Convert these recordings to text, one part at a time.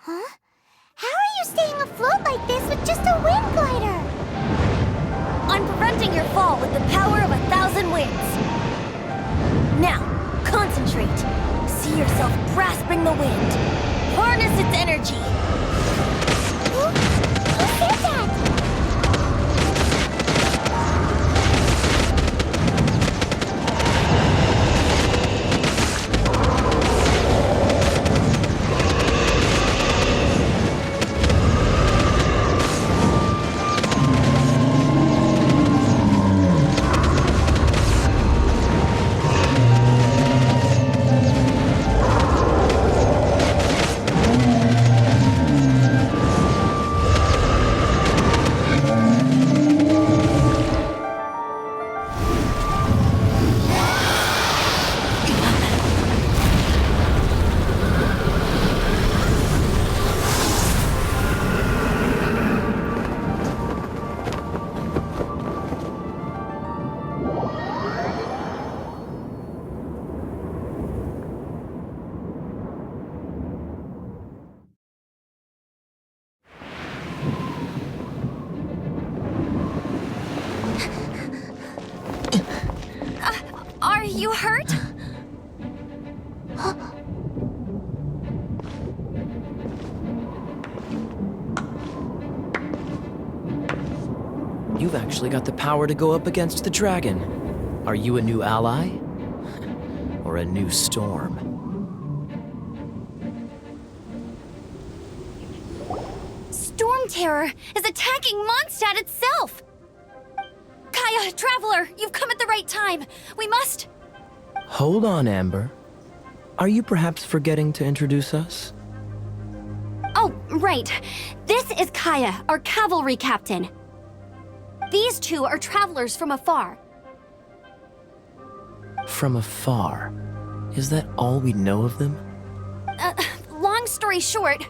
Huh? How are you staying afloat like this with just a wind glider? I'm preventing your fall with the power of 1,000 winds. Now, concentrate. See yourself grasping the wind. Harness its energy. Who said that? Are you hurt? You've actually got the power to go up against the dragon. Are you a new ally? Or a new storm? Storm Terror is attacking Mondstat itself! Kaya, Traveler, you've come at the right time. We must... Hold on, Amber. Are you perhaps forgetting to introduce us? Oh, right. This is Kaya, our cavalry captain. These two are travelers from afar. From afar? Is that all we know of them? Long story short...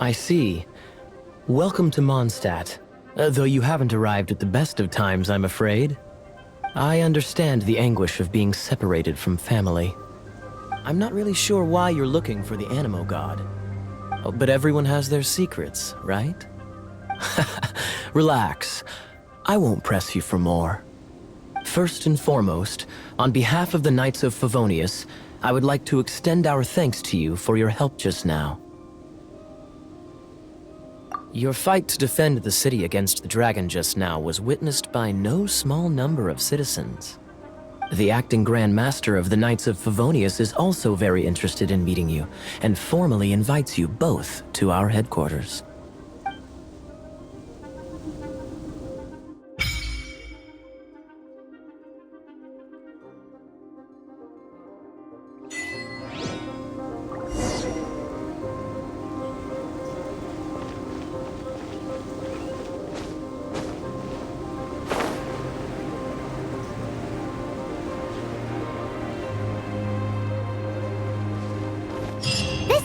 I see. Welcome to Mondstat. Though you haven't arrived at the best of times, I'm afraid. I understand the anguish of being separated from family. I'm not really sure why you're looking for the Animo God. Oh, but everyone has their secrets, right? Relax. I won't press you for more. First and foremost, on behalf of the Knights of Favonius, I would like to extend our thanks to you for your help just now. Your fight to defend the city against the dragon just now was witnessed by no small number of citizens. The acting Grand Master of the Knights of Favonius is also very interested in meeting you, and formally invites you both to our headquarters.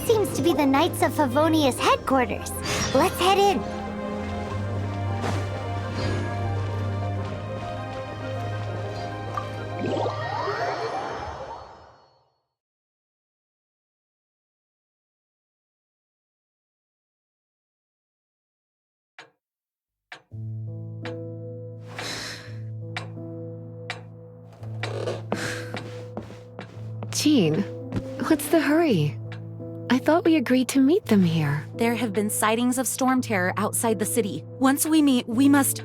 Seems to be the Knights of Favonius headquarters. Let's head in. Jean, what's the hurry? I thought we agreed to meet them here. There have been sightings of storm terror outside the city. Once we meet, we must...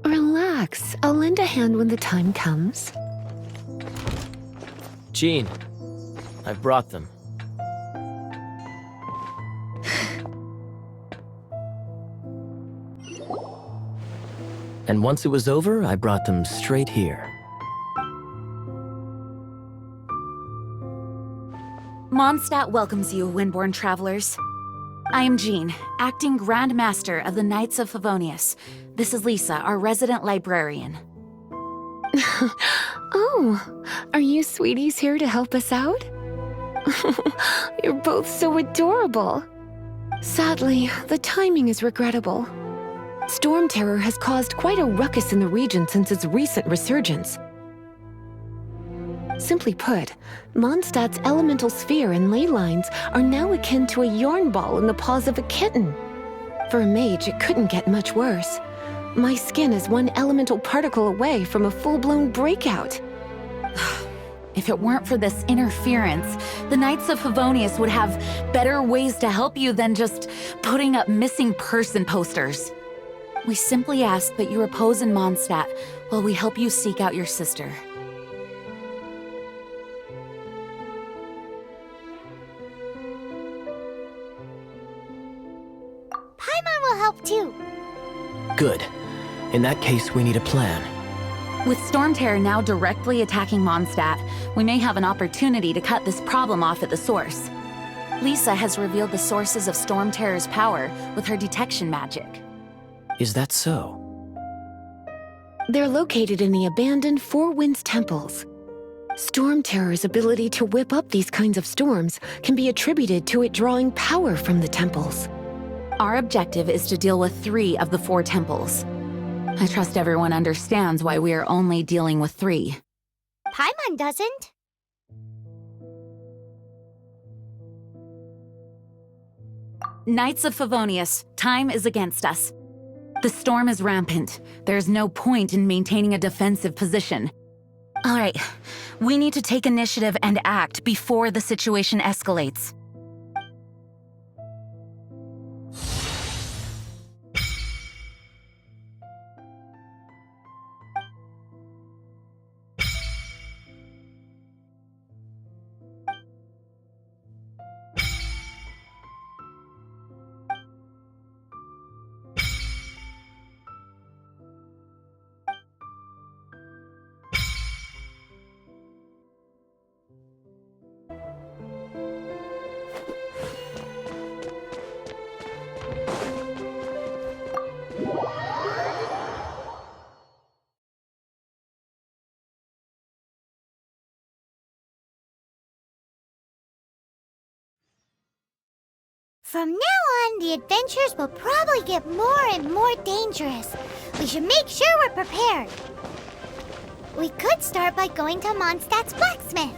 Relax. I'll lend a hand when the time comes. Jean, I've brought them. And once it was over, I brought them straight here. Mondstat welcomes you, Windborn travelers. I am Jean, acting Grand Master of the Knights of Favonius. This is Lisa, our resident librarian. Oh, are you sweeties here to help us out? You're both so adorable. Sadly, the timing is regrettable. Storm terror has caused quite a ruckus in the region since its recent resurgence. Simply put, Mondstadt's elemental sphere and ley lines are now akin to a yarn ball in the paws of a kitten. For a mage, it couldn't get much worse. My skin is one elemental particle away from a full-blown breakout. If it weren't for this interference, the Knights of Favonius would have better ways to help you than just putting up missing person posters. We simply ask that you repose in Mondstat while we help you seek out your sister. Paimon will help too. Good. In that case, we need a plan. With Storm Terror now directly attacking Mondstat, we may have an opportunity to cut this problem off at the source. Lisa has revealed the sources of Storm Terror's power with her detection magic. Is that so? They're located in the abandoned Four Winds temples. Storm Terror's ability to whip up these kinds of storms can be attributed to it drawing power from the temples. Our objective is to deal with 3 of the 4 temples. I trust everyone understands why we are only dealing with 3. Paimon doesn't. Knights of Favonius, time is against us. The storm is rampant. There's no point in maintaining a defensive position. All right, we need to take initiative and act before the situation escalates. From now on, the adventures will probably get more and more dangerous. We should make sure we're prepared. We could start by going to Mondstadt's blacksmith.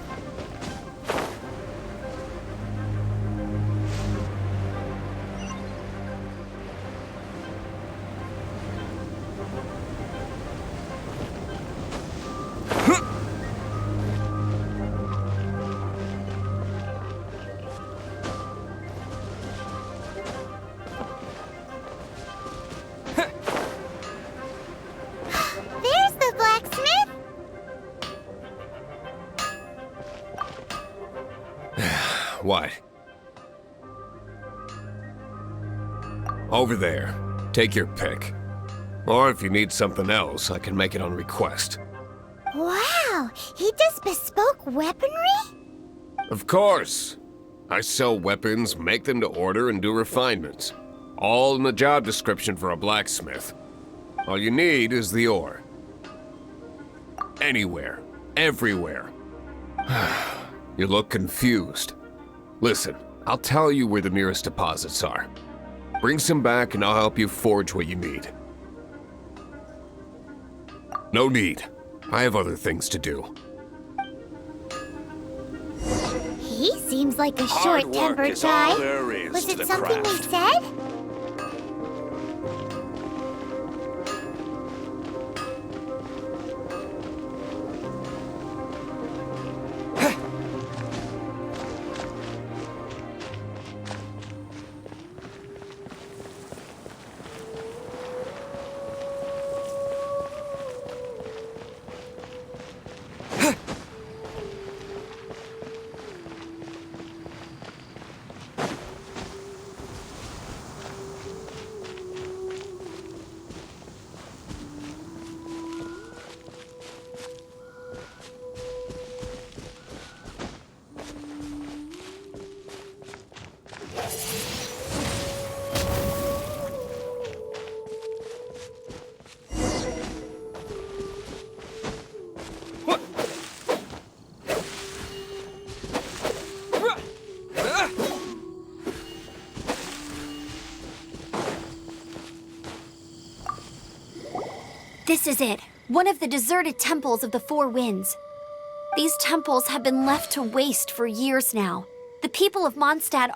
There's the blacksmith. What? Over there. Take your pick. Or if you need something else, I can make it on request. Wow, he does bespoke weaponry? Of course. I sell weapons, make them to order, and do refinements. All in the job description for a blacksmith. All you need is the ore. Anywhere. Everywhere. You look confused. Listen, I'll tell you where the nearest deposits are. Bring some back and I'll help you forge what you need. No need. I have other things to do. He seems like a short-tempered guy. Was it something we said? This is it. One of the deserted temples of the Four Winds. These temples have been left to waste for years now. The people of Mondstat